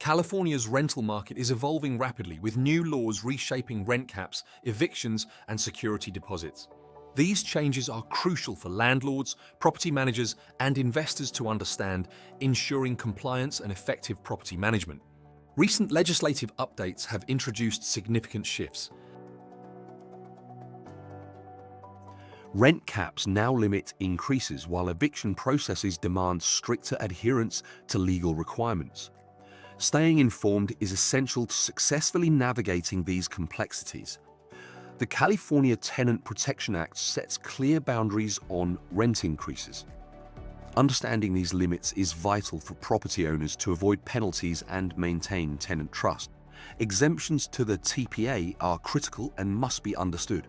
California's rental market is evolving rapidly, with new laws reshaping rent caps, evictions, and security deposits. These changes are crucial for landlords, property managers, and investors to understand, ensuring compliance and effective property management. Recent legislative updates have introduced significant shifts. Rent caps now limit increases, while eviction processes demand stricter adherence to legal requirements. Staying informed is essential to successfully navigating these complexities. The California Tenant Protection Act sets clear boundaries on rent increases. Understanding these limits is vital for property owners to avoid penalties and maintain tenant trust. Exemptions to the TPA are critical and must be understood.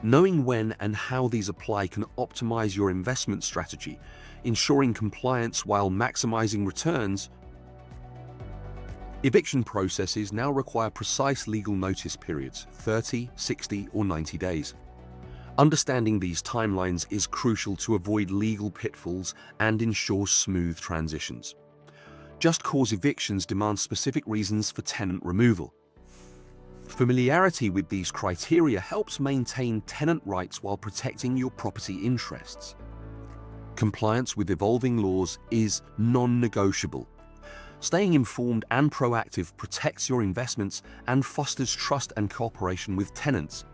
Knowing when and how these apply can optimize your investment strategy, ensuring compliance while maximizing returns. Eviction processes now require precise legal notice periods, 30, 60, or 90 days. Understanding these timelines is crucial to avoid legal pitfalls and ensure smooth transitions. Just cause evictions demand specific reasons for tenant removal. Familiarity with these criteria helps maintain tenant rights while protecting your property interests. Compliance with evolving laws is non-negotiable. Staying informed and proactive protects your investments and fosters trust and cooperation with tenants.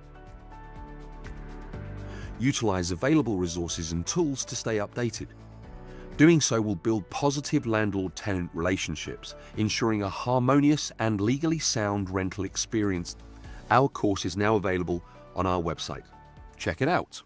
Utilize available resources and tools to stay updated. Doing so will build positive landlord-tenant relationships, ensuring a harmonious and legally sound rental experience. Our course is now available on our website. Check it out.